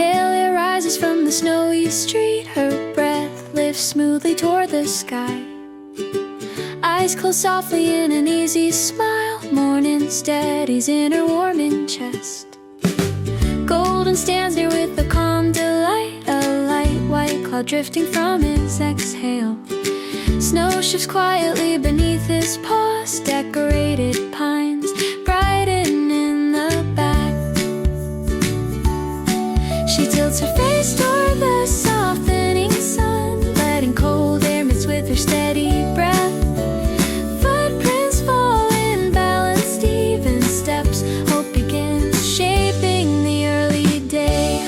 Pale rises from the snowy street. Her breath lifts smoothly toward the sky. Eyes close softly in an easy smile. Morning steadies in her warming chest. Golden stands near with a calm delight. A light white cloud drifting from his exhale. Snow shifts quietly beneath his paws. Decorated pines brighten in the back. She tilts her face toward the softening sun, letting cold air mix with her steady breath. Footprints fall in balanced even steps. Hope begins shaping the early day.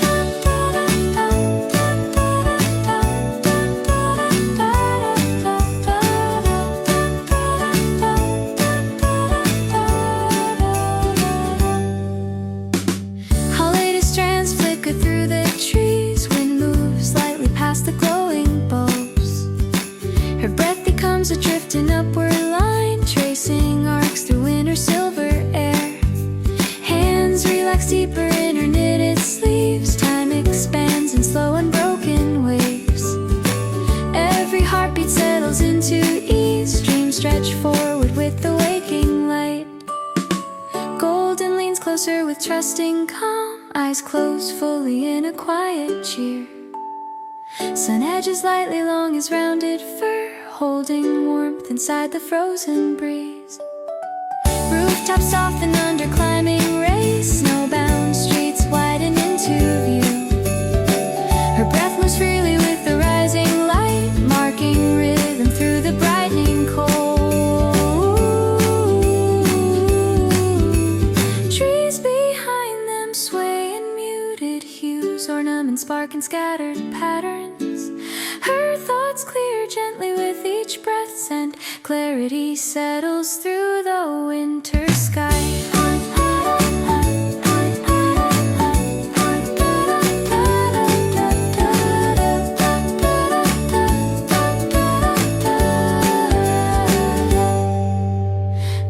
Holiday strands flicker through the trees. Wind moves lightly past the glowing bulbs. Her breath becomes a drifting upward line, tracing arcs through winter silver air. Hands relax deeper in her knitted sleeves. Time expands in slow unbroken waves. Every heartbeat settles into ease. Dreams stretch forward with the waking light. Golden leans closer with trusting calm, eyes closed fully in a quiet cheer. Sun edges lightly along his rounded fur, holding warmth inside the frozen breeze. Rooftops soften under climbing rays. Snowbound streets widen into view. Her breath moves freely with the rising light, marking rhythm through the brightening cold. Trees behind them sway in muted hues, ornaments spark in scattered patterns. Her thoughts clear gently with each breath, scent clarity settles through the winter sky.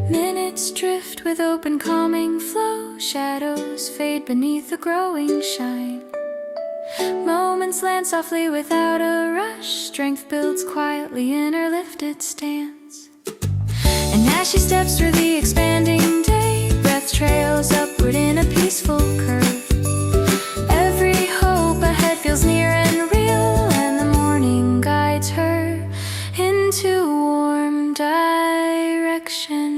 Minutes drift with open calming flow. Shadows fade beneath the growing shine. Moments land softly without a rush. Strength builds quietly in her lifted stance. And as she steps through the expanding day, breath trails upward in a peaceful curve. Every hope ahead feels near and real, and the morning guides her into warm direction.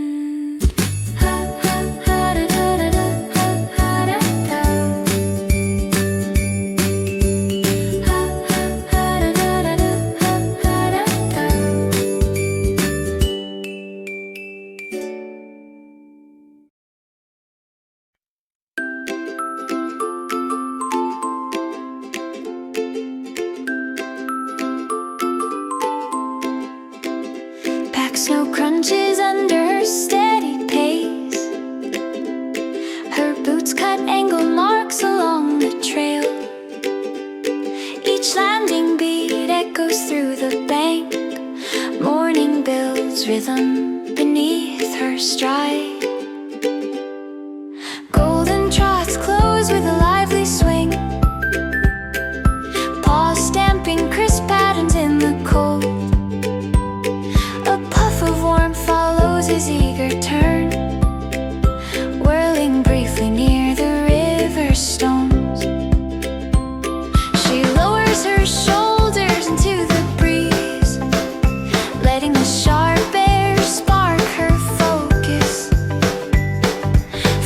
Snow crunches under her steady pace. Her boots cut angle marks along the trail. Each landing beat echoes through the bank. Morning builds rhythm beneath her stride. Golden trots close with a lively swing, paws stamping crisp patterns in the cold. His eager turn, whirling briefly near the river stones. She lowers her shoulders into the breeze, letting the sharp air spark her focus.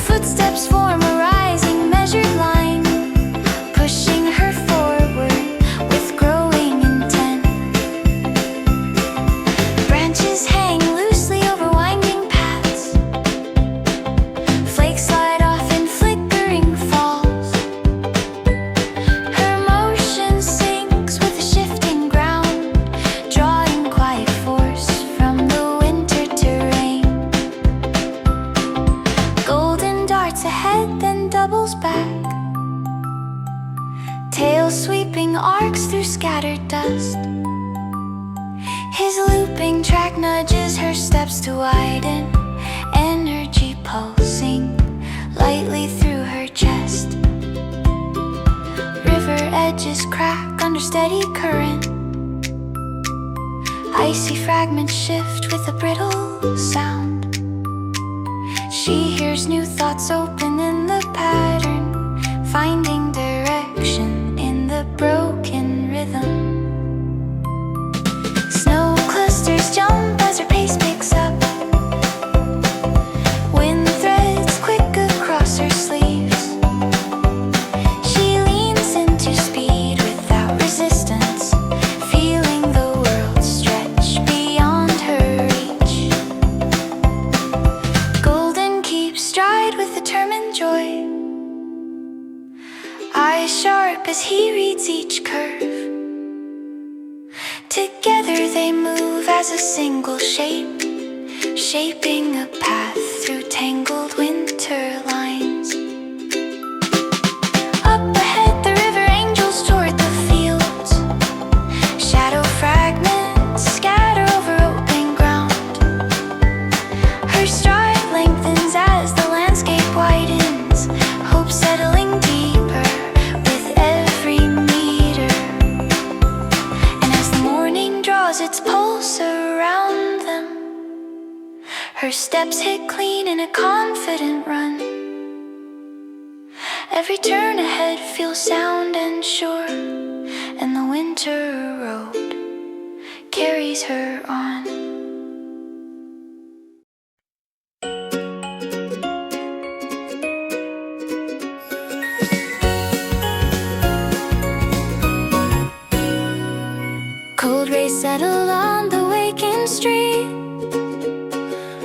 Footsteps form a rising measured line, pushing her forward with growing intent. Branches hang loosely over ahead, then doubles back. Tail sweeping arcs through scattered dust. His looping track nudges her steps to widen, energy pulsing lightly through her chest. River edges crack under steady current. Icy fragments shift with a brittle sound. She hears new thoughts open in the pattern, finding direction in the broken rhythm. Snow clusters jump as her pace picks up. Wind threads quick across her sleeves. She leans into speed without resistance, feeling the world stretch beyond her reach. Golden keeps stride with determined joy, eyes sharp as he reads each curve. Together they move as a single shape, shaping a path through tangled winter lines. Up ahead the river angels toward the fields. Shadow fragments scatter over open ground. Her stride lengthens as the landscape widens, hope settling deeper with every meter. And as the morning draws its pulse around them, her steps hit clean in a confident run. Every turn ahead feels sound and sure, and the winter road carries her on. Cold rays settle on the waking street.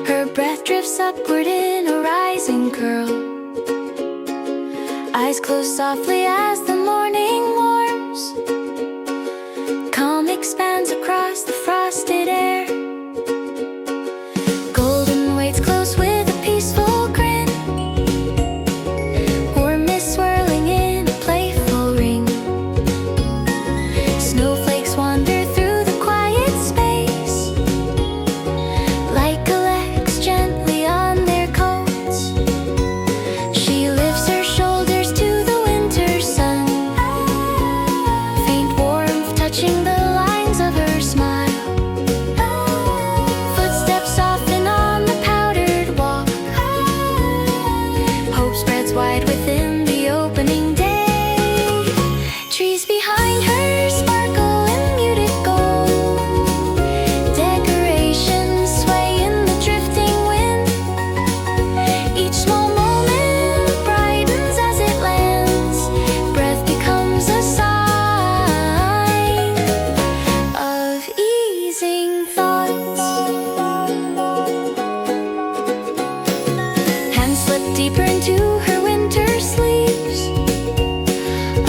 Her breath drifts upward in a rising curl. Eyes close softly as the morning warms. Calm expands across the frosted air. Golden waits close with a peaceful grin. Warm mist swirling in a playful ring. Snowflakes wander through the quiet space, like elects gently on their coats. She lifts her shoulders to the winter sun, faint warmth touching the lines of her smile. Footsteps soften on the powdered walk. Hope spreads wide within the opening day. Trees behind her sparkle in muted gold. Decorations sway in the drifting wind. Each small moment brightens as it lands. Breath becomes a sign of easing thoughts. Hands slip deeper into her winter sleeves.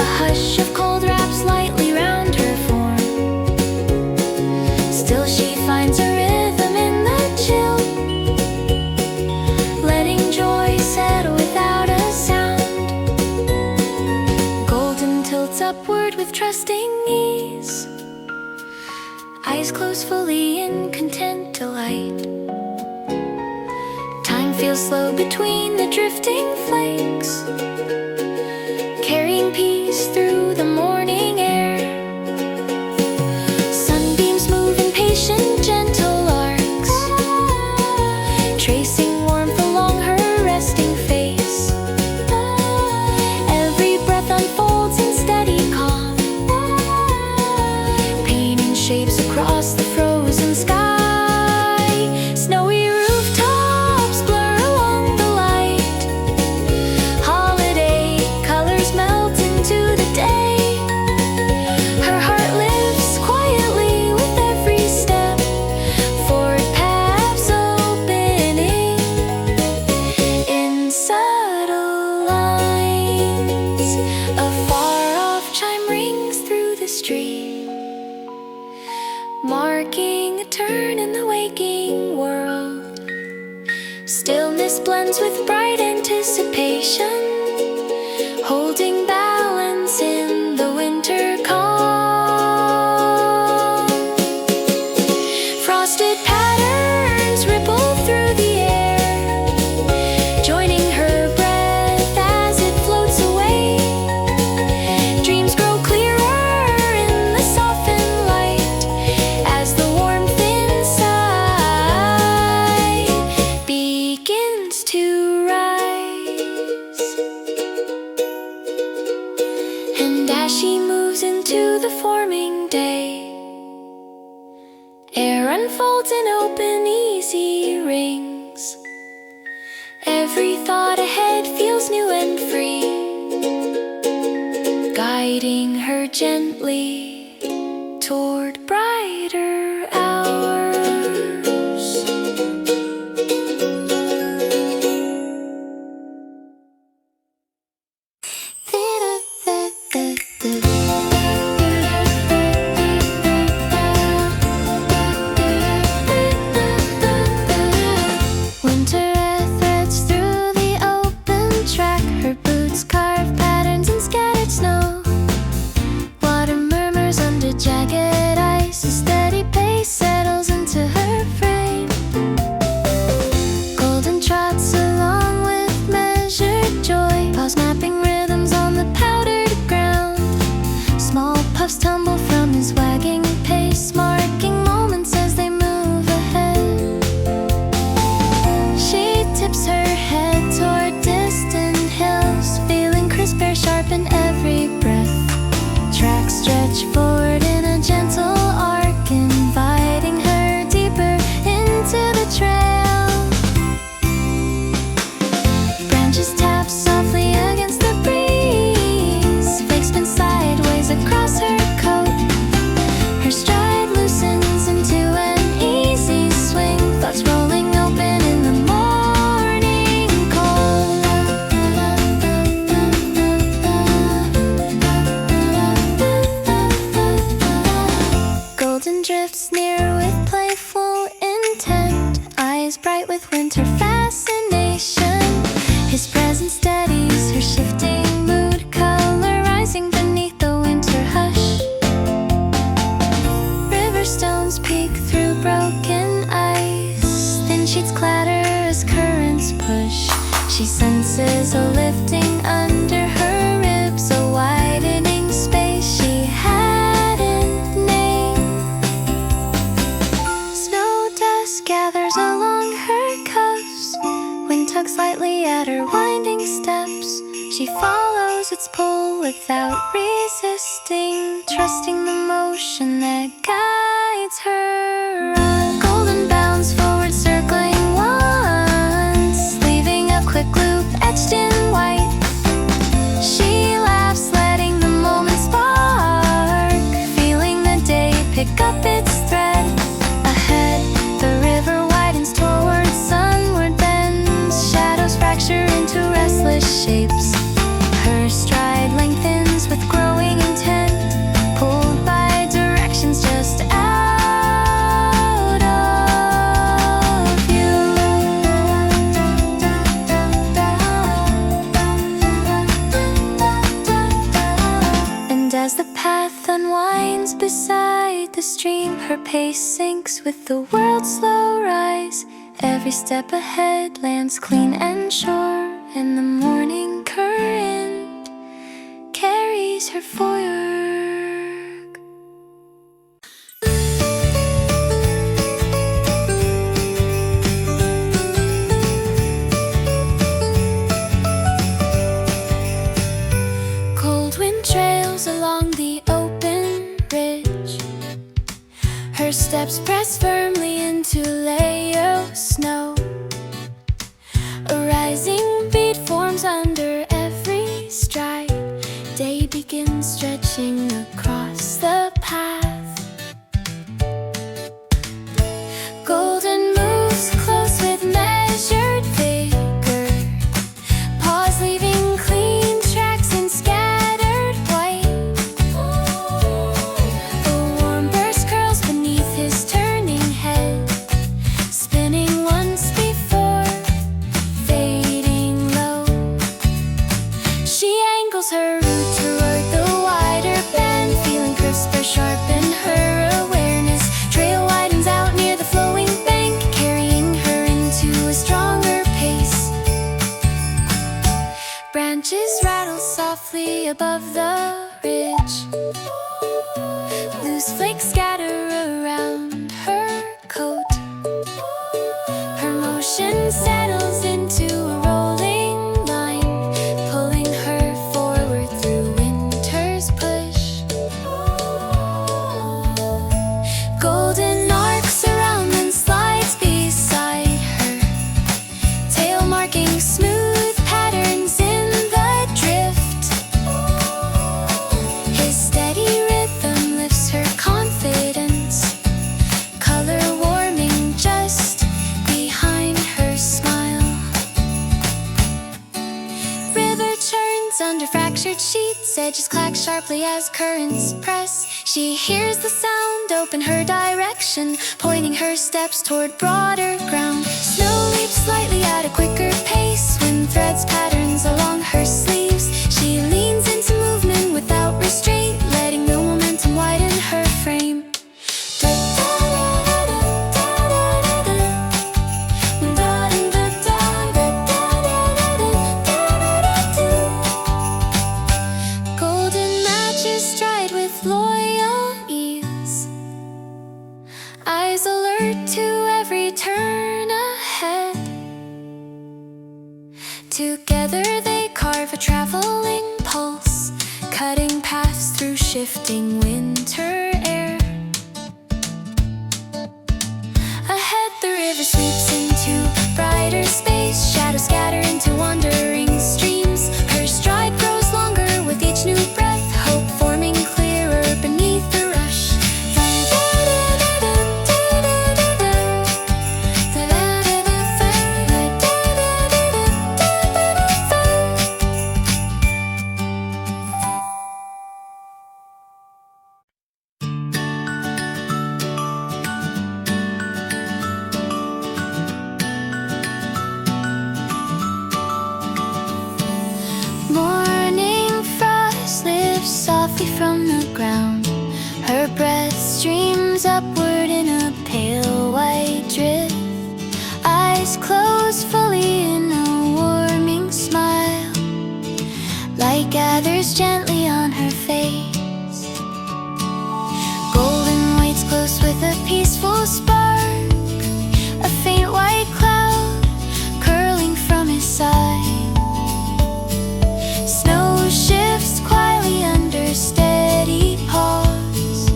A hush of cold wraps lightly round her form. Still she finds a rhythm in the chill, letting joy settle without a sound. Golden tilts upward with trusting ease, eyes closed fully in content delight. Time feels slow between the drifting flakes, carrying peace through the morning air. Sunbeams move in patient, gentle arcs, tracing warmth along her resting face. Every breath unfolds in steady calm, painting shapes across the frozen sky. Snowy rooftops blur along the light. Holiday colors melt into the day. Her heart lifts quietly with every step, forward paths opening in subtle lines. A far-off chime rings through the street, marking a turn in the waking world. Stillness blends with bright anticipation, holding balance in the winter calm. Frosted patterns ripple through the air, joining her breath as it floats away. Dreams grow clear And as she moves into the forming day, air unfolds in open, easy rings. Every thought ahead feels new and free, guiding her gently toward brighter hours. Tumble from his wagging pace, marking moments as they move ahead. She tips her head toward distant hills, feeling crisp air sharpen every breath. Tracks stretch forward in a gentle arc, inviting her deeper into the trail. Branches tap softly against the breeze, flakes spin sideways across her coat. Her stride loosens into an easy swing, thoughts rolling open in the morning cold. Golden drifts near with playful intent, eyes bright with winter fascination. His presence steadies her shifting mood, color rising beneath the winter hush. River stones peek through broken ice, thin sheets clatter as currents push. She senses a lifting under her ribs, a widening space she hadn't named. Snow dust gathers along her cuffs, wind tugs lightly at her winding steps. She follows its pull without resisting, trusting the motion that guides her on. Golden bounds forward, circling once, leaving a quick loop etched in white. She laughs, letting the moment spark, feeling the day pick up its thread. Ahead, the river widens toward sunward bends, shadows fracture into restless shapes. Her stride lengthens with growing intent, pulled by directions just out of view. And as the path unwinds beside the stream, her pace sinks with the world's slow rise. Every step ahead lands clean and sure, and the morning current carries her forward. Cold wind trails along the open ridge, her steps press firmly into layer of snow. A rising beat forms under every stride. Day begins stretching across the path. Golden moves close with measured vigor, pause leaving clean tracks in scattered white. A warm burst curls beneath his turning head, spinning once before fading low. She angles her route toward the wider bend, feeling sharply as currents press. She hears the sound open her direction, pointing her steps toward broader ground. Snow leaps slightly at a quicker pace, wind threads patterns along her sleeves. She leans into movement without restraint, letting the momentum widen her frame. Golden matches stride with loyal ease, eyes alert to every turn ahead. Together they carve a traveling pulse, cutting paths through shifting winter air. Ahead the river sweeps into brighter space, shadows scatter into wandering streams. Her stride grows longer with each new breath, hope forming clearer beneath the rush. Morning frost lifts softly from the ground. Her breath streams upward in a pale white drift. Eyes closed fully in a warming smile. Light gathers gently on her face. Golden waits close with a peaceful spark, a faint white cloud curling from his side. Snow shifts quietly under steady pause.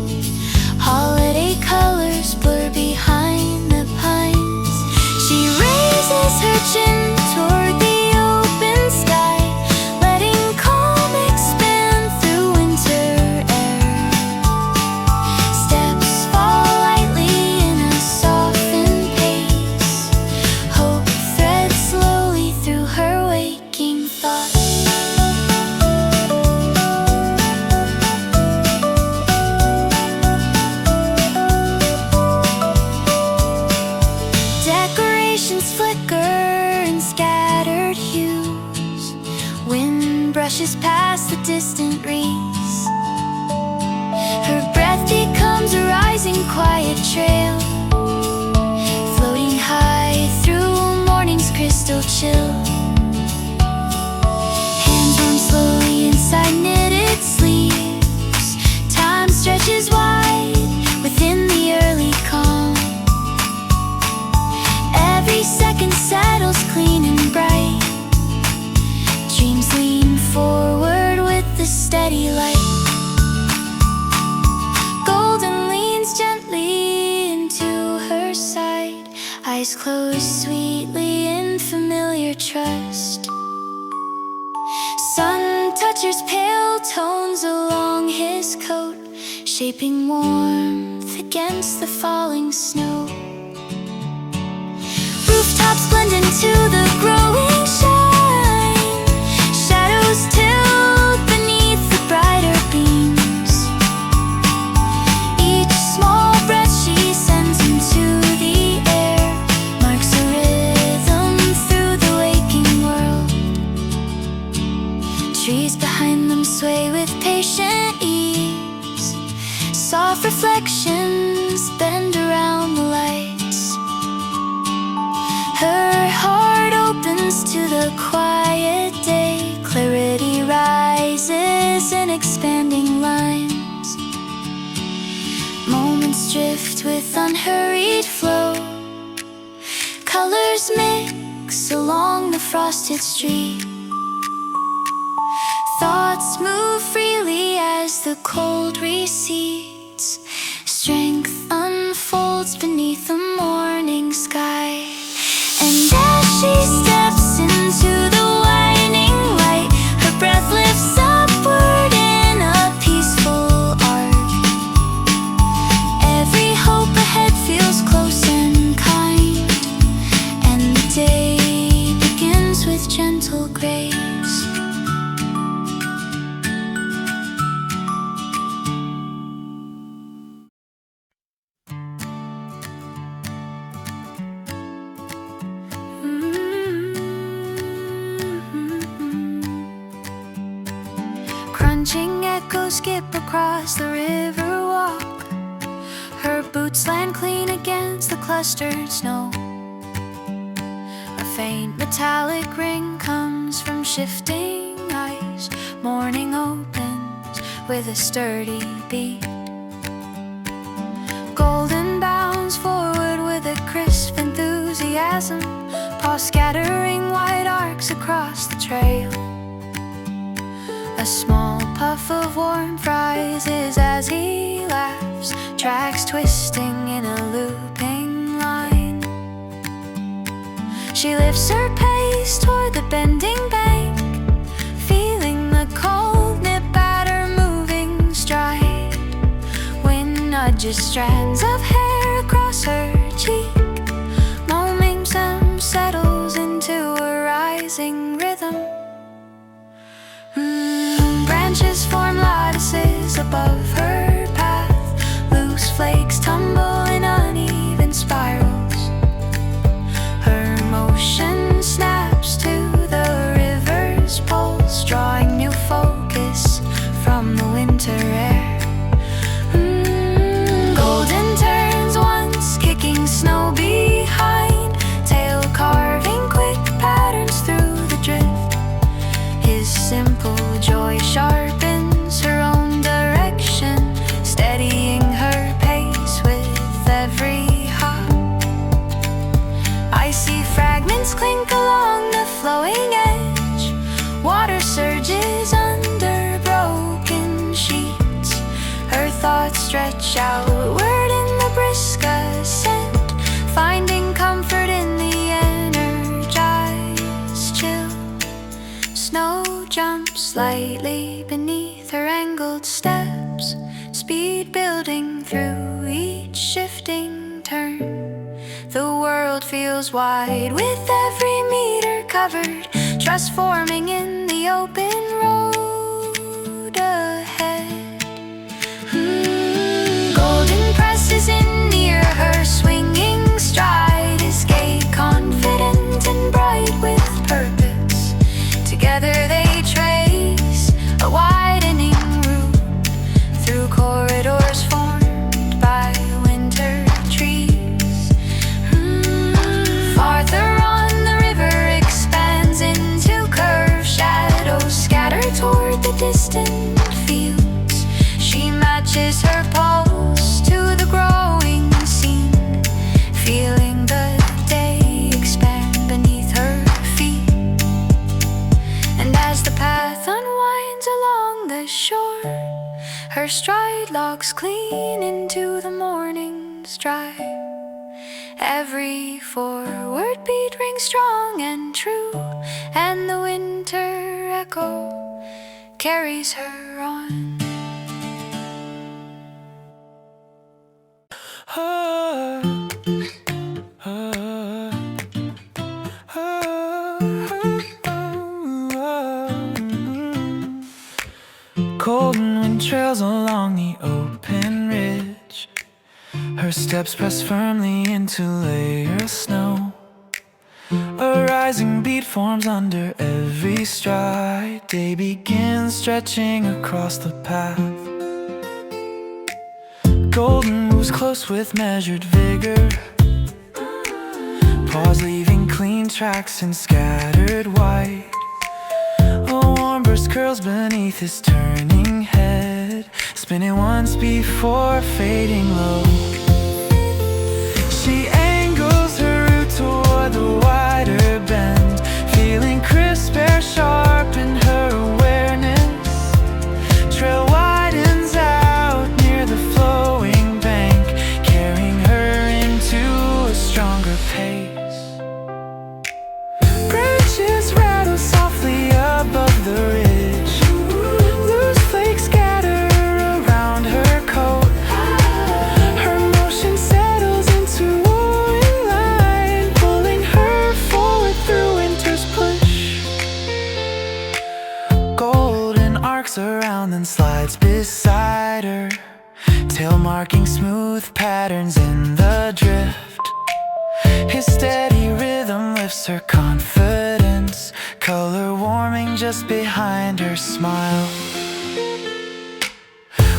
Holiday colors blur behind the pines. She raises her chin toward the open sky, letting calm expand through winter air. Steps fall lightly in a softened pace. Hope threads slowly through her waking thoughts. Decorations flicker in scattered hues. Wind brushes past the distant wreaths. Her breath becomes a rising quiet trail, floating high through morning's crystal chill. Hands run slowly inside knitted sleeves. Time stretches wide within the early calm. Every second settles clean and bright. Dreams lean forward with the steady light. Golden leans gently into her side, eyes closed sweetly in familiar trust. Sun touches pale tones along his coat, shaping warmth against the falling snow. Rooftops blend into the growing shine. Shadows tilt beneath the brighter beams. Each small breath she sends into the air marks a rhythm through the waking world. Trees behind them sway with patient ease. Soft reflections bend around the lights. Her heart opens to the quiet day. Clarity rises in expanding lines. Moments drift with unhurried flow. Colors mix along the frosted street. Thoughts move freely as the cold recedes. Strength unfolds beneath the morning sky. And as she steps into the waning light, her breath lifts upward in a peaceful arc. Every hope ahead feels close and kind, and the day begins with gentle grace. skip across the river walk. Her boots land clean against the clustered snow. A faint metallic ring comes from shifting ice. Morning opens with a sturdy beat. Golden bounds forward with a crisp enthusiasm, paw scattering white arcs across the trail. A small puff of warmth rises as he laughs, tracks twisting in a looping line. She lifts her pace toward the bending bank, feeling the cold nip at her moving stride. Wind nudges strands of hair across her cheek. Momentum settles into a rising rhythm. Branches form lattices above her path. Loose flakes tumble in uneven spirals. Her motion snaps to the river's pulse, drawing new focus from the winter air. Golden turns once, kicking snow behind, tail carving quick patterns through the drift. His simple joy sharpens her own direction, steadying her pace with every hop. Icy fragments clink along the flowing edge. Water surges under broken sheets. Her thoughts stretch outward in the brisk ascent, finding comfort in the energized chill. Snow jumps slightly beneath her angled steps, speed building through each shifting turn. The world feels wide with every meter covered, trust forming in the open road ahead. Golden presses in near her, swinging stride is gay, confident and bright with purpose. Together they trace a widening route through corridors formed by winter trees. Farther on, the river expands into curved shadows scattered toward the distant fields. She matches her pulse to the growing scene, feeling the day expand beneath her feet. And as the path unwinds along the shore, her stride locks clean into the morning stride. Every forward beat rings strong and true, and the winter echo carries her on. Golden wind trails along the open ridge. Her steps press firmly into layer of snow. A rising beat forms under every stride. Day begins stretching across the path. Golden moves close with measured vigor, paws leaving clean tracks in scattered white. A warm burst curls beneath his turning head, spinning once before fading low. She angles her route toward the wider bend, feeling crisp air sharpen her awareness. Trail widens out near the flowing bank, carrying her into a stronger pace. Branches rattle softly above the ridge. Loose flakes scatter around her coat. Her motion settles into a line, pulling her forward through winter's push. Golden arcs around then slides beside her, tail marking smooth patterns in the drift. His steady rhythm lifts her confidence, color warming just behind her smile.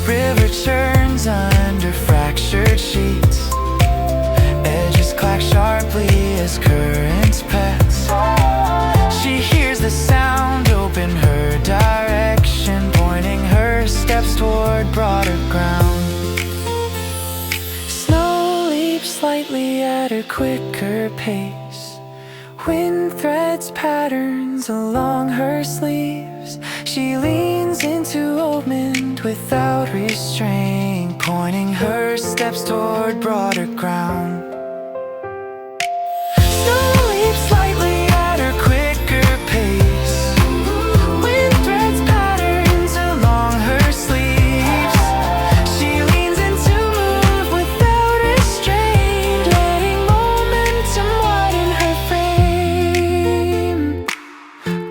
river churns under fractured sheets. Edges clack sharply as currents pass. She hears the sound open her direction, pointing her steps toward broader ground. Snow leaps slightly at her quicker pace. Wind threads patterns along her sleeves. She leans into open without restraint, pointing her steps toward broader ground. Snow leaps slightly at her quicker pace. Wind threads patterns along her sleeves. She leans into move without restraint, letting momentum widen her frame.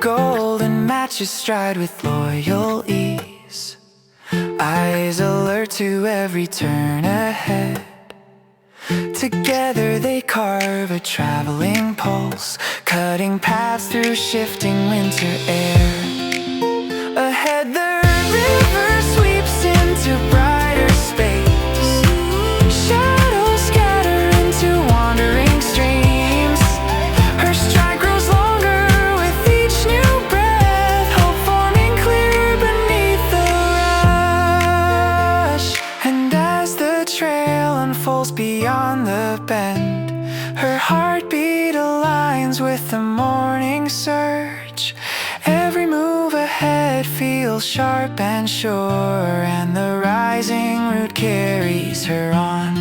Golden matches stride with loyal ease, eyes alert to every turn ahead. Together they carve a traveling pulse, cutting paths through shifting winter air. Ahead the river sweeps into brighter space. Shadows scatter into wandering streams. Her stride grows longer with each new breath, hope forming clear beneath the rush. And as the trail unfolds beyond the bend, her heartbeat aligns with the morning surge. Every move ahead feels sharp and sure, and the rising root carries her on.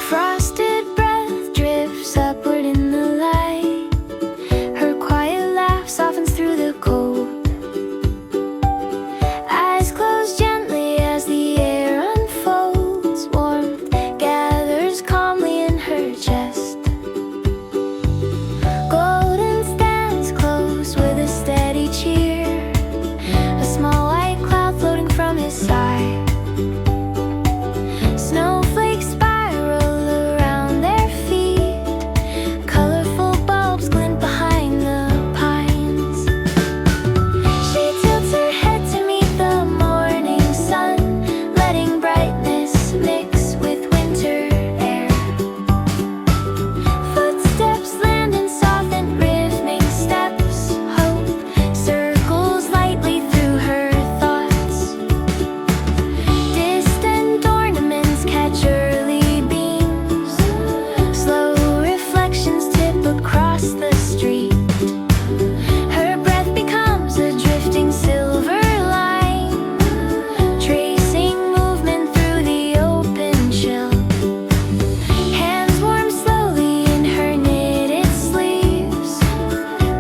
Frosted breath drifts upward in the light. Her quiet laugh softens through the cold. Eyes close gently as the air unfolds. Warmth gathers calmly in her chest. Golden stands close with a steady cheer, a small white cloud floating from his side. Snowflakes spiral around their feet. Colorful bulbs glint behind the pines. She tilts her head to meet the morning sun, letting brightness mix with winter air. Footsteps land in softened rhythmic steps. Hope circles lightly through her thoughts. Distant ornaments catch early beams. Slow reflections tip across the street. Her breath becomes a drifting silver line, tracing movement through the open chill. Hands warm slowly in her knitted sleeves.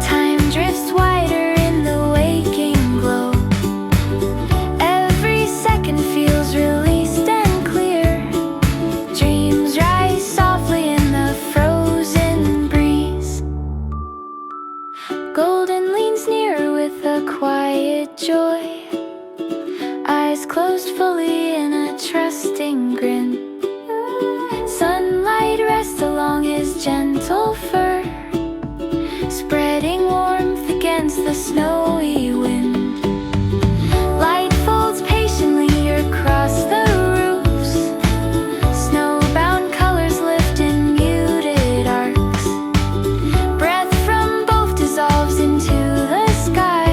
Time drifts wider in the waking glow. Every second feels released and clear. Dreams rise softly in the frozen breeze. Golden leans near with a quiet joy, eyes closed fully in a trusting grin. Sunlight rests along his gentle fur, spreading warmth against the snowy wind. Light folds patiently across the roofs. Snowbound colors lift in muted arcs. Breath from both dissolves into the sky,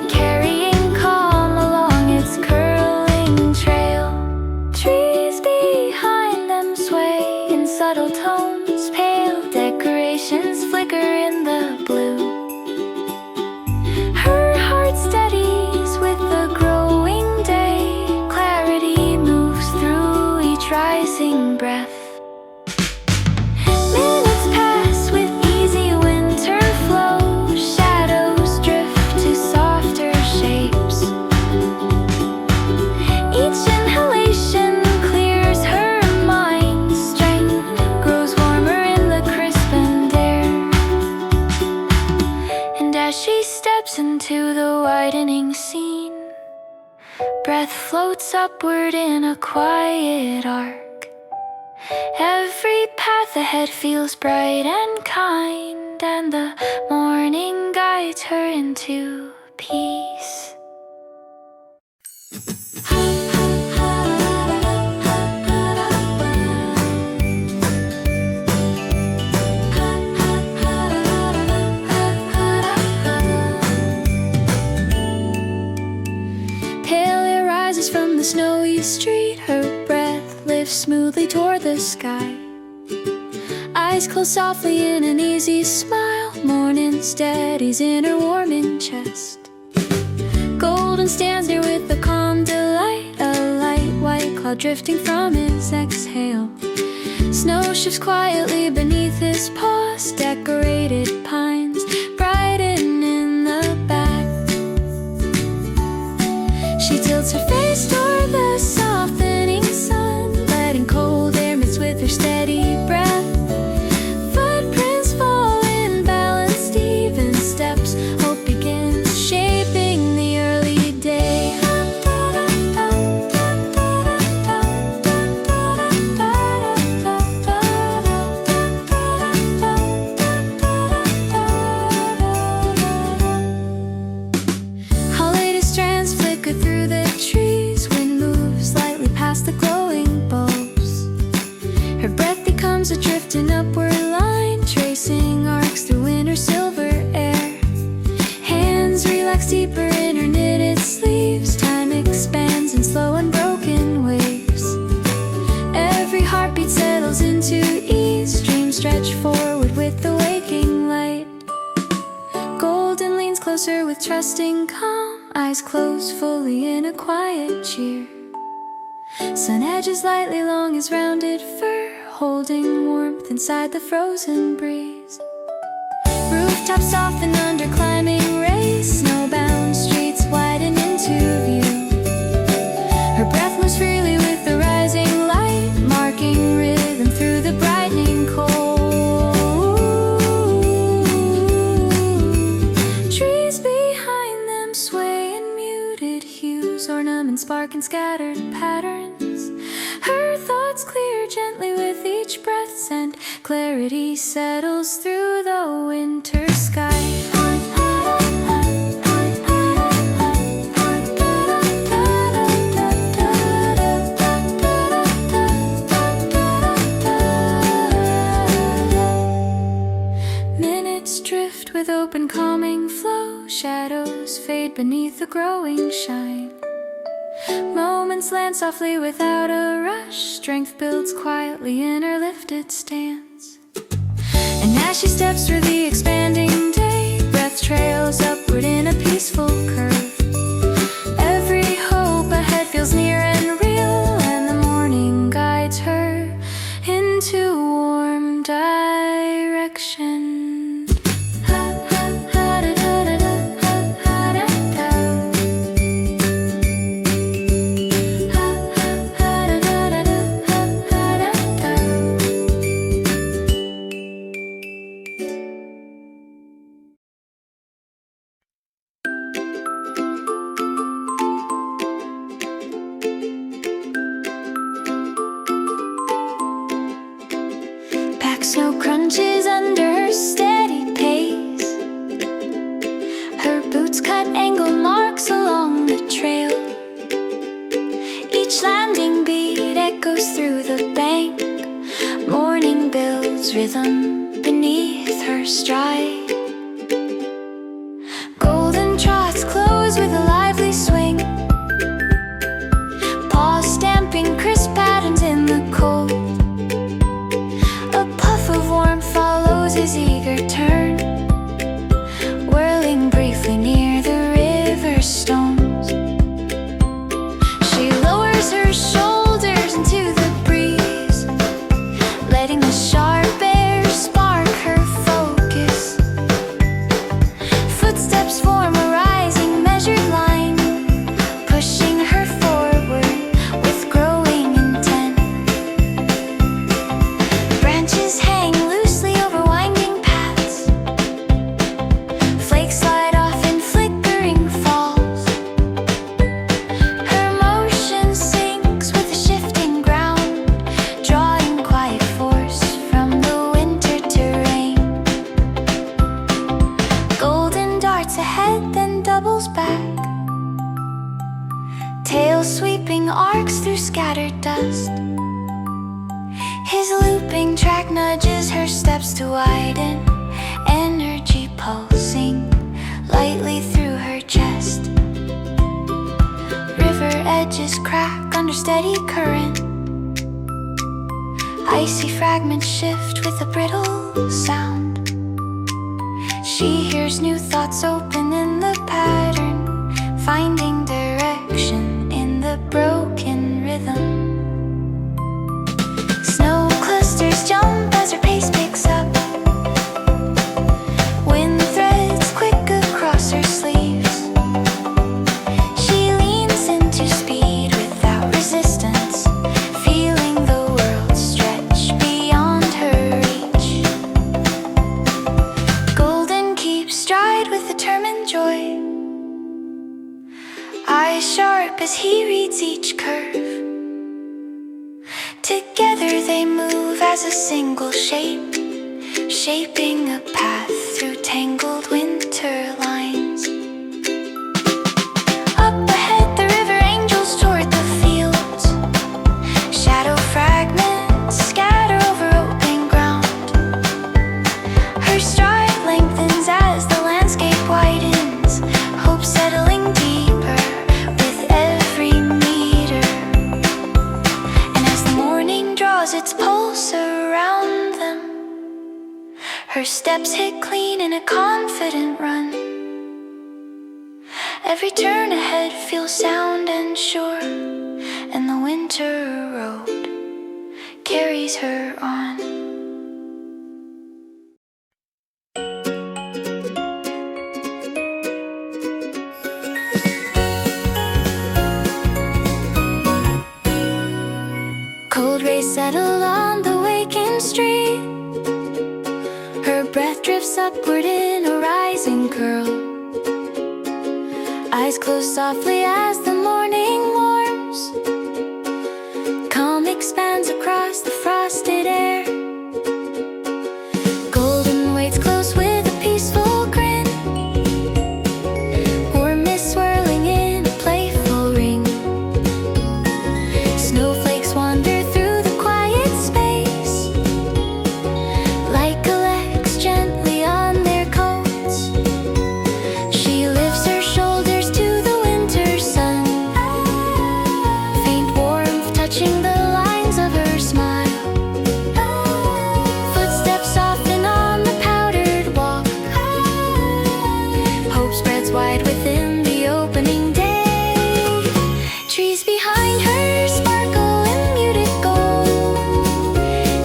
carrying calm along its curling trail. Trees behind them sway in subtle tones, pale decorations flicker in the blue. Her heart steadies with the growing day. Clarity moves through each rising breath. Minutes pass with easy winter flow. Shadows drift to softer shapes. Each inhalation clears her mind. Strength grows warmer in the crispened air. And as she steps into the widening scene, breath floats upward in a quiet arc. Every path ahead feels bright and kind, and the morning guides her into peace. From the snowy street, her breath lifts smoothly toward the sky. Eyes close softly in an easy smile. Morning steadies in her warming chest. Golden stands there with a calm delight, a light white cloud drifting from his exhale. Snow shifts quietly beneath his paws. Decorated pines brighten in the back. She tilts her face toward the softening sun, letting cold air mix with her steady breath. Footprints fall in balanced even steps. Hope begins shaping the early day. Holiday strands flicker through the trees. Wind moves lightly past the glowing bulbs. Her breath becomes a drifting upward line, tracing arcs through winter silver air. Hands relax deeper in her knitted sleeves. Time expands in slow unbroken waves. Every heartbeat settles into ease. Dreams stretch forward with the waking light. Golden leans closer with trusting calm, eyes closed fully in a quiet cheer. Sun edges lightly along his rounded fur, holding warmth inside the frozen breeze. Rooftops soften under climbing rays. Snowbound streets widen into view. Her breath moves freely with the rising light, marking rhythm through the brightening cold. Trees behind them sway in muted hues, ornament spark in scattered patterns. Her thoughts clear gently with each breath, and clarity settles through the winter sky. Minutes drift with open calming flow. Shadows fade beneath the growing shine. Moments land softly without a rush. Strength builds quietly in her lifted stance. And as she steps through the expanding day, breath trails upward in a peaceful curve. Every hope ahead feels near and real, and the morning guides her into warm direction. Snow crunches under her steady pace. Her boots cut angle marks along the trail. Each landing beat echoes through the bank. Morning builds rhythm beneath her stride. Golden trots close with a lively swing, paws stamping crisp patterns in the cold. His eager turn, whirling briefly near the river stones. She lowers her shoulders into the breeze, letting the sharp air spark her focus. nudges her steps to widen, energy pulsing lightly through her chest. River edges crack under steady current. Icy fragments shift with a brittle sound. She hears new thoughts open in the pattern, finding direction in the broken rhythm. Snow clusters jump as her pace picks up. Wind threads quick across her sleeves. She leans into speed without resistance, feeling the world stretch beyond her reach. Golden keeps stride with determined joy, eyes sharp as he reads each curve. Together they move as a single shape, shaping a path through tangled winter lines. Up ahead the river angels toward the fields. Shadow fragments scatter over open ground. Her stride lengthens as the landscape widens, hope settling deeper with every meter. And as the morning draws its pulse around them, her steps hit clean in a confident run. Every turn ahead feels sound and sure, and the winter road carries her on. Cold rays settle on the waking street. Her breath drifts upward in a rising curl. Eyes close softly as the morning warms. Calm expands across the frosted air. Golden waits close with a peaceful grin. Warm mist swirling in a playful ring. Snowflakes wander through the quiet space, like collects gently on their coats. She lifts her shoulders to the winter sun, faint warmth touching the lines of her smile. Footsteps soften on the powdered walk. Hope spreads wide within the opening day. Trees behind her sparkle in muted gold.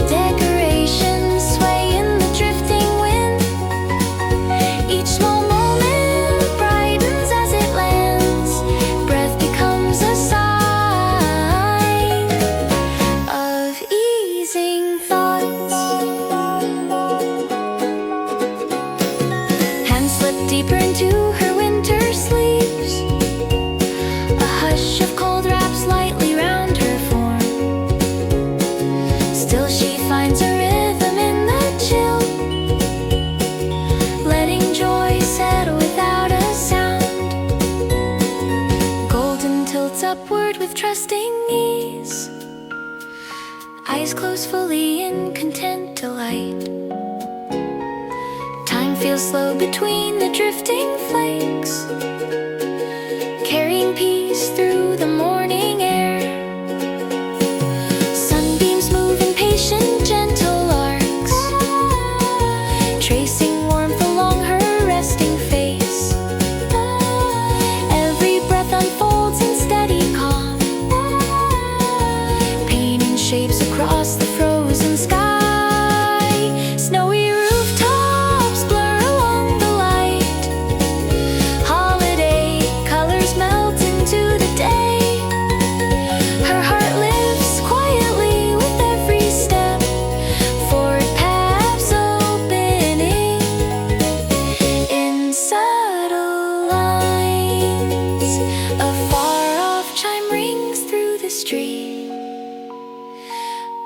Decorations sway in the drifting wind. Each small moment brightens as it lands. Breath becomes a sign of easing thoughts. Hands slip deeper into her winter sleeves. A hush of cold wraps lightly round her form. Still she finds a rhythm in the chill, letting joy settle without a sound. Golden tilts upward with trusting ease, eyes closed fully in content delight. Time feels slow between the drifting flakes, carrying peace through the morning air. Sunbeams move in patient, gentle arcs, tracing warmth along her resting face. Every breath unfolds in steady calm, painting shapes across the frozen sky. Snowy rooftops blur along the light. Holiday colors melt into the day. Her heart lifts quietly with every step, forward paths opening in subtle lines. A far-off chime rings through the street,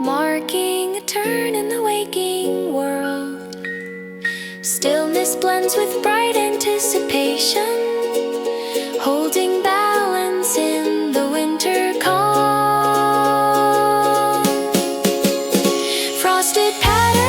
marking a turn in the waking world. Stillness blends with bright anticipation, holding balance in the winter calm. Frosted patterns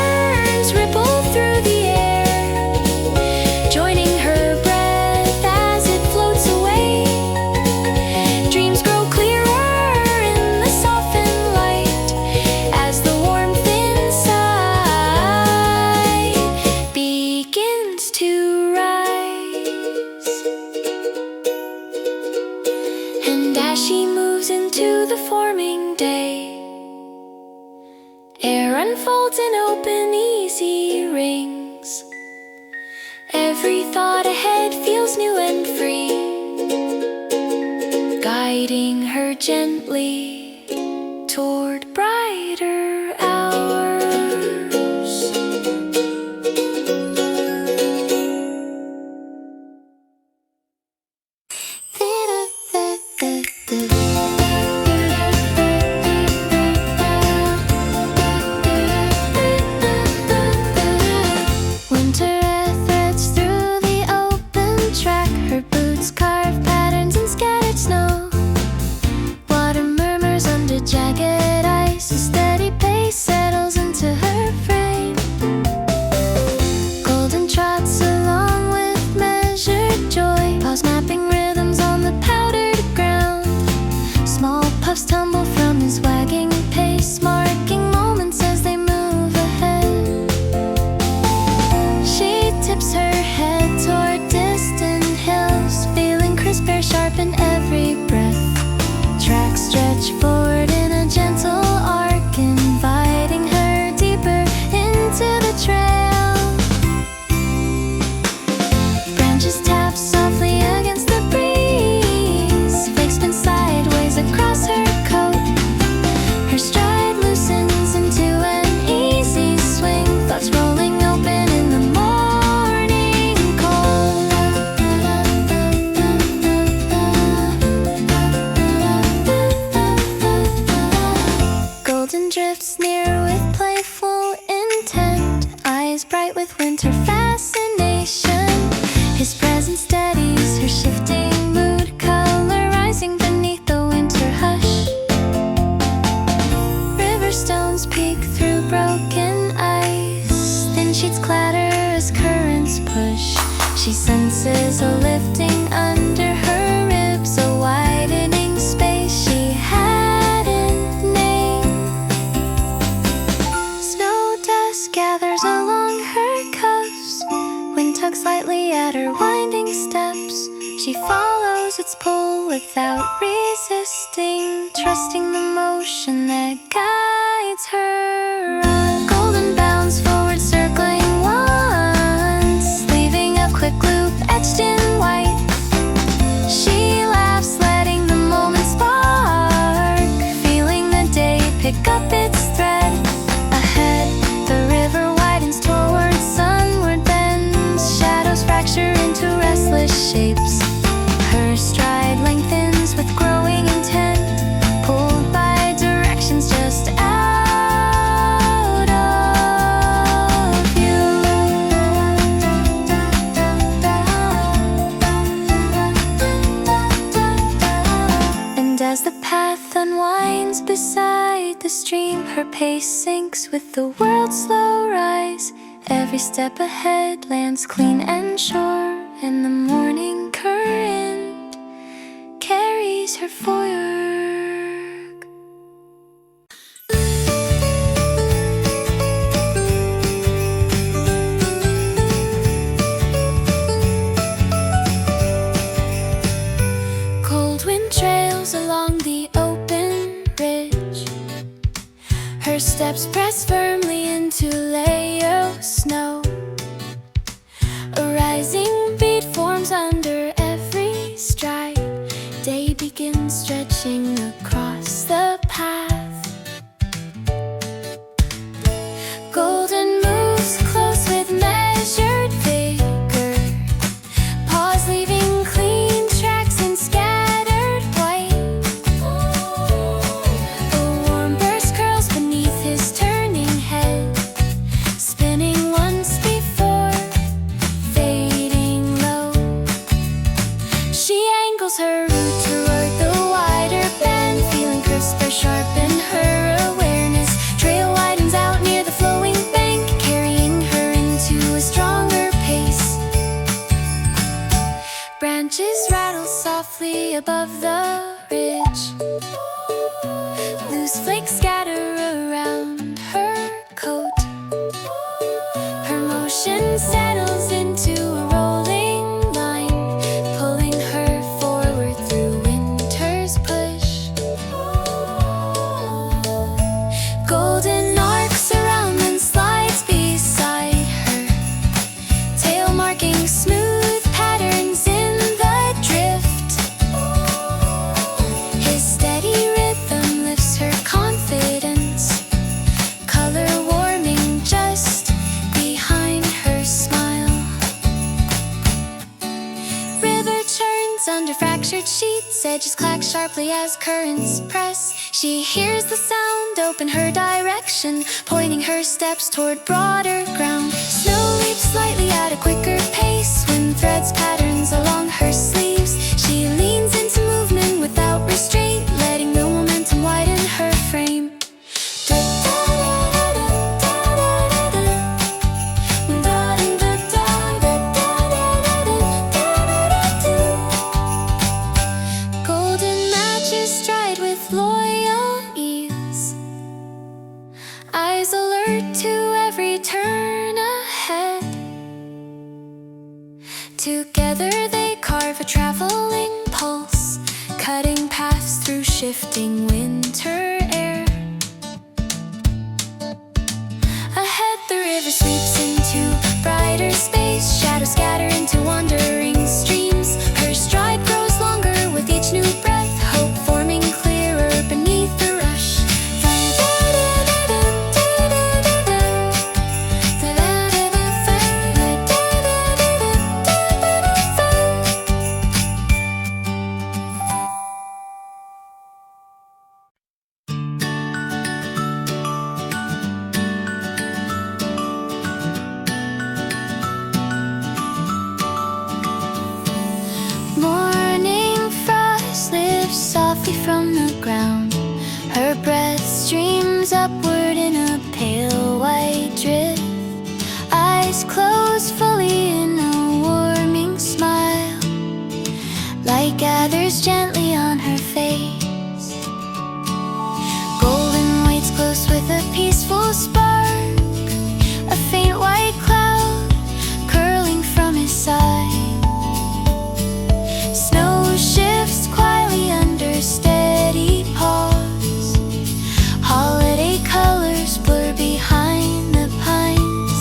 Air unfolds in open, easy rings. Every thought ahead feels new and free, guiding her gently toward brighter hours. Winter threads through the open track, her boots carve patterns in scattered snow. Water murmurs under jagged ice, a steady pace settles into her frame. Golden trots along with measured joy, paws mapping rhythms on the powdered ground. Small puffs tumble from his wagging pace, marking moments as they move ahead. She tips her head toward distant hills, feeling crisp air sharp in every breath. Tracks stretch forward in a gentle arc, inviting her deeper into the trail. Branches tap softly against the breeze, flakes spin sideways across her coat. Her stride loosens into an easy swing, thoughts rolling open in the morning cold. Golden drifts near with playful intent, eyes bright with winter fascination. His presence steadies her shifting mood, color rising beneath the winter hush. River stones peek through broken ice, thin sheets clatter as currents push. She senses a lifting under her ribs, a widening space she hadn't named. Snow dust gathers along her cuffs, wind tugs lightly at her winding steps. She follows its pull without resisting, trusting the motion that guides her on. Golden bounds forward, circling once, leaving a quick loop etched in white. She laughs, letting the moment spark, feeling the day pick up its thread. Ahead, the river widens toward sunward bends, shadows fracture into restless shapes. Her stride lengthens with growing intent, pulled by directions just out of view. And as the path unwinds beside the stream, her pace sinks with the world's slow rise. Every step ahead lands clean and sure, and the morning current carries her forward. Cold wind trails along the open ridge, her steps press firmly into layer of snow. A rising beat forms under every stride, day begins stretching across the path. Golden moves close with measured vigor, paws leaving clean tracks in scattered white. A warm burst curls beneath his turning head, spinning once before fading low. She angles her route toward the wider bend, Life's edges clack sharply as currents press. She hears the sound open her direction, pointing her steps toward broader ground. Snow leaps slightly at a quicker pace, wind threads patterns along her sleeves. She leans into movement without restraint, letting the momentum widen her frame. Golden matches stride with loyal ease, eyes alert to every turn ahead. Together they carve a traveling pulse, cutting paths through shifting winter air. Ahead the river sweeps into brighter space, shadows scatter into wandering streams. Her stride grows longer with each new breath, hope forming clearer beneath the rush. Morning frost lifts softly from the ground. Her breath streams upward in a pale white drift. Eyes closed fully in a warming smile. Light gathers gently on her face. Golden waits close with a peaceful spark, a faint white cloud curling from his side. Snow shifts quietly under steady pause. Holiday colors blur behind the pines.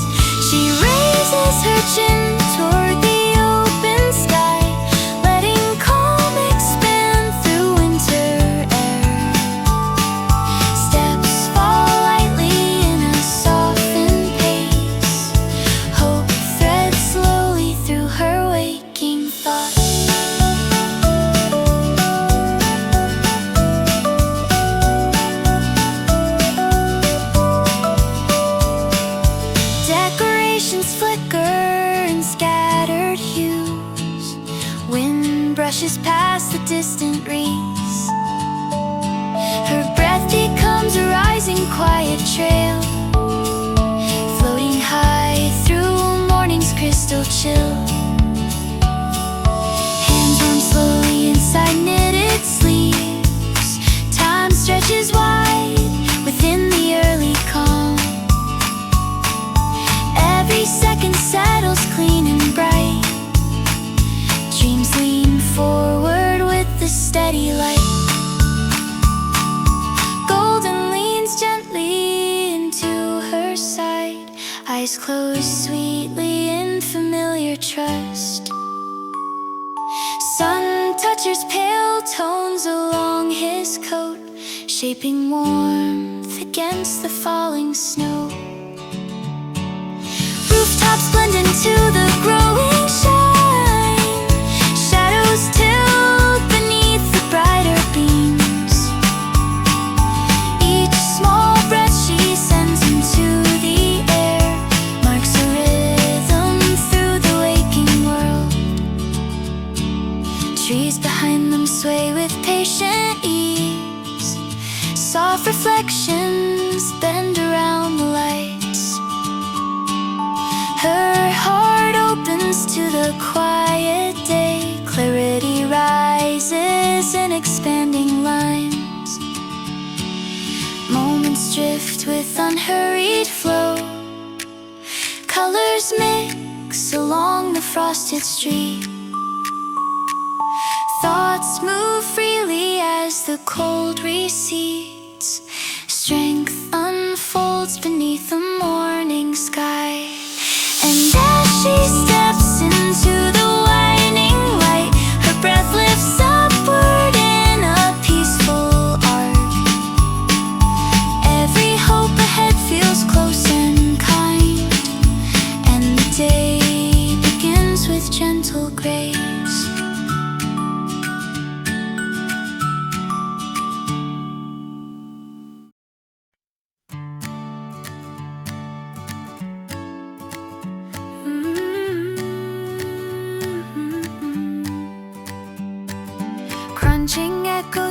She raises her chin toward the open sky, letting calm expand through winter air. Steps fall lightly in a softened pace. Hope threads slowly through her waking thoughts. Decorations flicker in scattered hues. Wind brushes past the distant wreaths. Her breath becomes a rising quiet trail, floating high through morning's crystal chill. Hands warm slowly inside knitted sleeves. Time stretches wide within the early calm. Every second settles clean and bright. Dreams lean forward with the steady light. Golden leans gently into her side, eyes closed sweetly in familiar trust. Sun touches pale tones along his coat, shaping warmth against the falling snow. Rooftops blend into the growing shine. Shadows tilt beneath the brighter beams. Each small breath she sends into the air marks a rhythm through the waking world. Trees behind them sway with patient ease. Soft reflections bend around the lights. Her heart opens to the quiet day. Clarity rises in expanding lines. Moments drift with unhurried flow. Colors mix along the frosted street. Thoughts move freely as the cold recedes. Strength unfolds beneath the morning sky. And as she steps into the waning light, her breath lifts upward in a peaceful arc. Every hope ahead feels close and kind, and the day begins with gentle grace.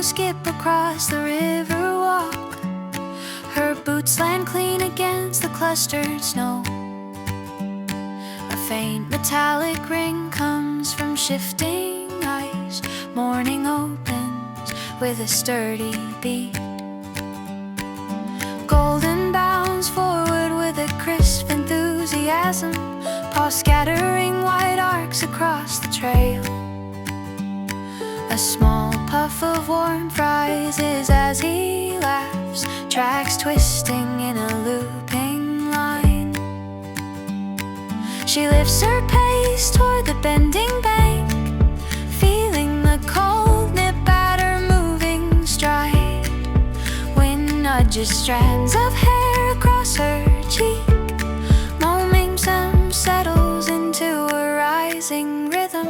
skip across the river walk. Her boots land clean against the clustered snow. A faint metallic ring comes from shifting ice. Morning opens with a sturdy beat. Golden bounds forward with a crisp enthusiasm, paw scattering white arcs across the trail. A small puff of warmth rises as he laughs, tracks twisting in a looping line. She lifts her pace toward the bending bank, feeling the cold nip at her moving stride. Wind nudges strands of hair across her cheek. Momentum settles into a rising rhythm.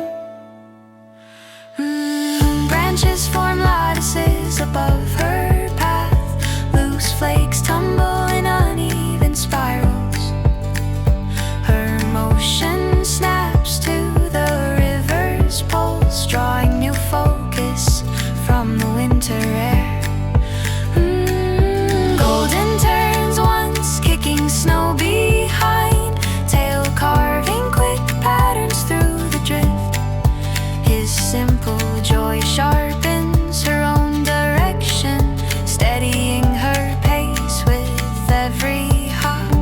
Branches form lattices above her path. Loose flakes tumble in uneven spirals. Her motion snaps to the river's pulse, drawing new focus from the winter air. Golden turns once, kicking snow behind, tail carving quick patterns through the drift. His simple joy sharpens her own direction, steadying her pace with every hop.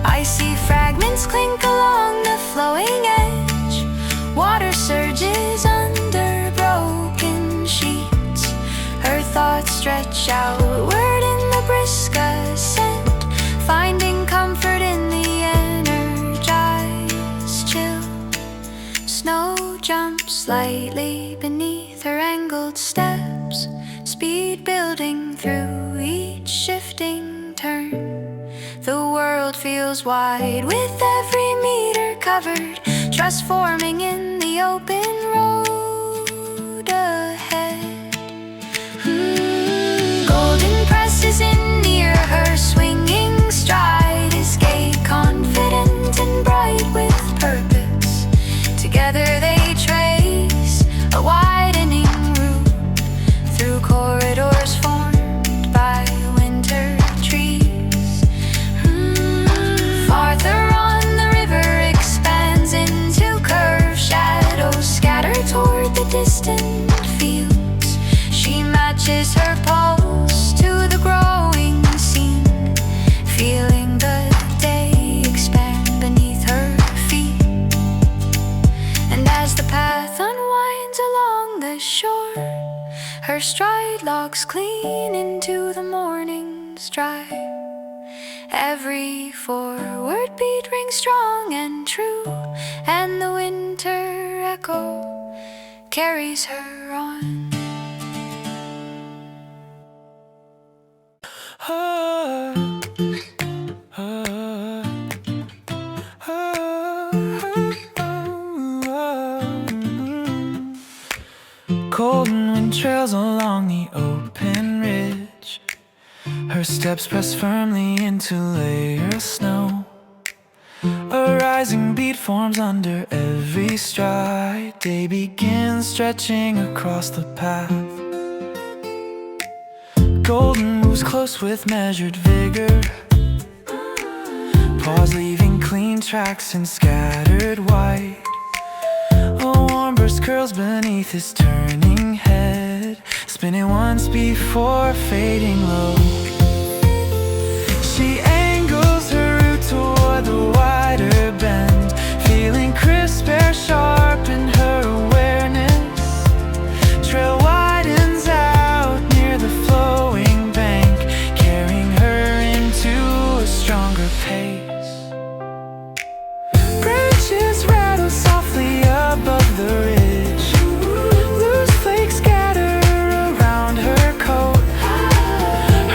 Icy fragments clink along the flowing edge. Water surges under broken sheets. Her thoughts stretch outward in the brisk ascent, finding comfort in the energized chill. Snow jumps slightly beneath her angled steps, speed building through each shifting turn. The world feels wide with every meter covered, trust forming in the open road ahead. Golden presses in near her, swinging stride, his gait confident and bright with purpose. Together they trace a widening route through corridors formed by winter trees. Farther on, the river expands into curved shadows scattered toward the distant fields. She matches her pulse to the growing scene, feeling the day expand beneath her feet. And as the path unwinds along the shore, her stride locks clean into the morning stride. Every forward beat rings strong and true, and the winter echo carries her on. Golden wind trails along the open ridge. Her steps press firmly into layer snow. A rising beat forms under every stride. Day begins stretching across the path. Golden moves close with measured vigor, paws leaving clean tracks in scattered white. A warm burst curls beneath his turning head, spinning once before fading low. She angles her route toward the wider bend, feeling crisp air sharpen her awareness. Trail widens out near the flowing bank, carrying her into a stronger pace. Branches rattle softly above the ridge. Loose flakes scatter around her coat.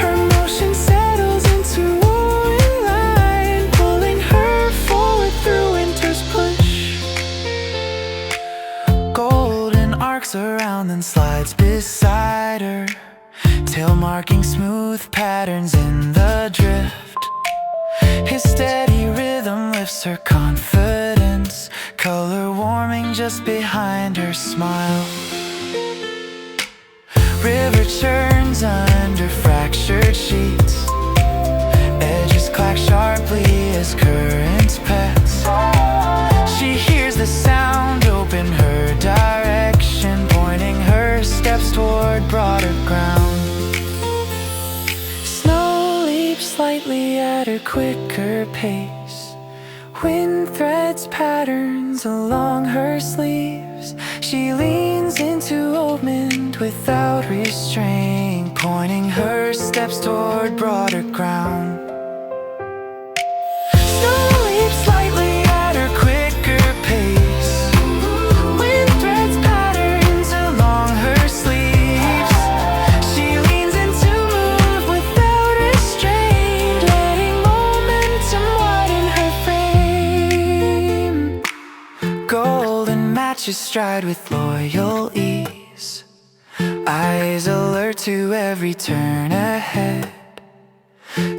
Her motion settles into a line, pulling her forward through winter's push. Golden arcs around, then slides beside her, tail marking smooth patterns in the drift. His steady rhythm lifts her confidence, color warming just behind her smile. river churns under fractured sheets. Edges clack sharply as currents pass. She hears the sound open her direction, pointing her steps toward broader ground. Snow leaps slightly at her quicker pace. Wind threads patterns along her sleeves. She leans into old wind without restraint, pointing her steps toward broader ground. Snow leaps slightly at her quicker pace. Wind threads patterns along her sleeves. She leans into move without restraint, letting momentum widen her frame. Golden matches stride with loyal ease, eyes alert to every turn ahead.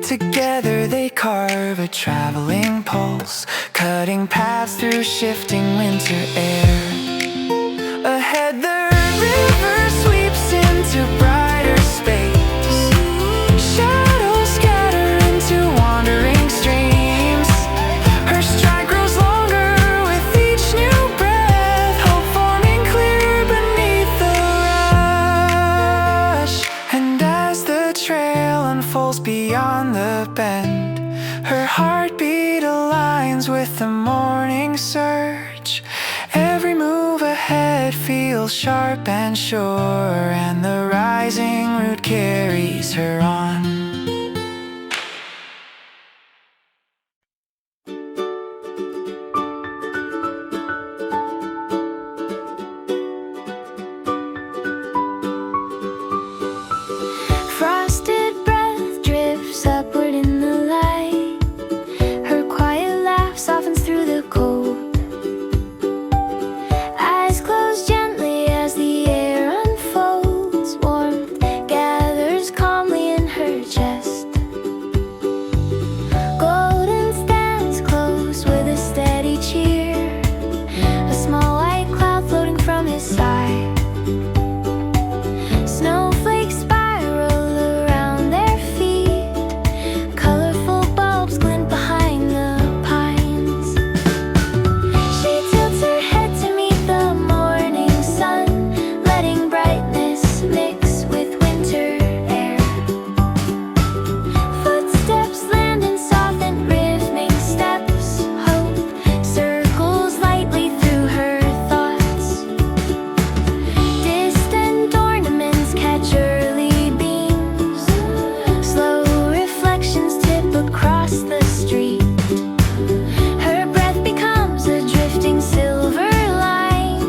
Together they carve a traveling pulse, cutting paths through shifting winter air. Ahead the river sweeps into brighter space. Shadows scatter into wandering streams. Her stride grows longer with each new breath, hope forming clear beneath the rush. And as the trail unfolds beyond the bend, her heartbeat aligns with the morning surge. Every move ahead feels sharp and sure, and the rising route carries her on. Frosted breath drifts upward in the light. Her quiet laugh softens through the cold. Eyes close gently as the air unfolds. Warmth gathers calmly in her chest. Golden stands close with a steady cheer, a small white cloud floating from his side. Snowflakes spiral around their feet. Colorful bulbs glint behind the pines. She tilts her head to meet the morning sun, letting brightness mix with winter air. Footsteps land in soft and rhythmic steps. Hope circles lightly through her thoughts. Distant ornaments catch early beams. Slow reflections tip across the street. Her breath becomes a drifting silver line,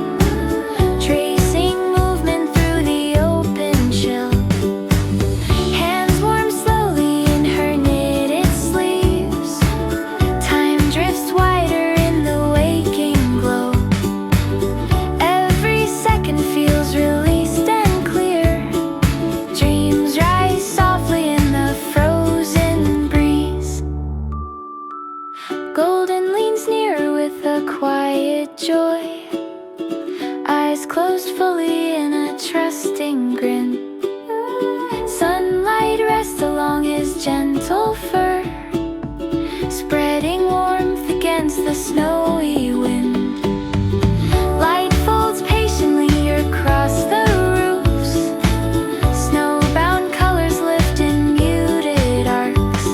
tracing movement through the open chill. Hands warm slowly in her knitted sleeves. Time drifts wider in the waking glow. Every second feels released and clear. Dreams rise softly in the frozen breeze. Golden leans near with a quiet joy, eyes closed fully in a trusting grin. Sunlight rests along his gentle fur, spreading warmth against the snowy wind. Light folds patiently across the roofs. Snowbound colors lift in muted arcs.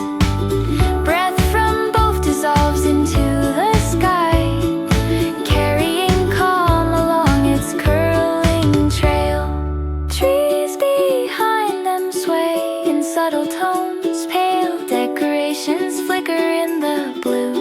Breath from both dissolves into the sky, carrying calm along its curling trail. Trees behind them sway in subtle tones, pale decorations flicker in the blue.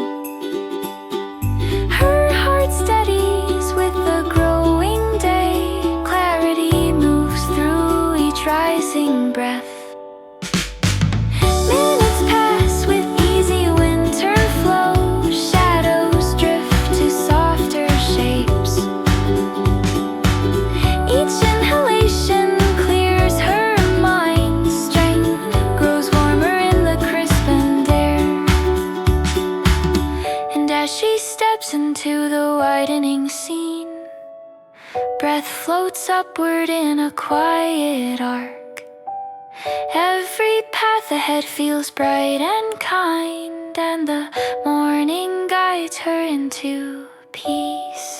breath floats upward in a quiet arc. Every path ahead feels bright and kind, and the morning guides her into peace.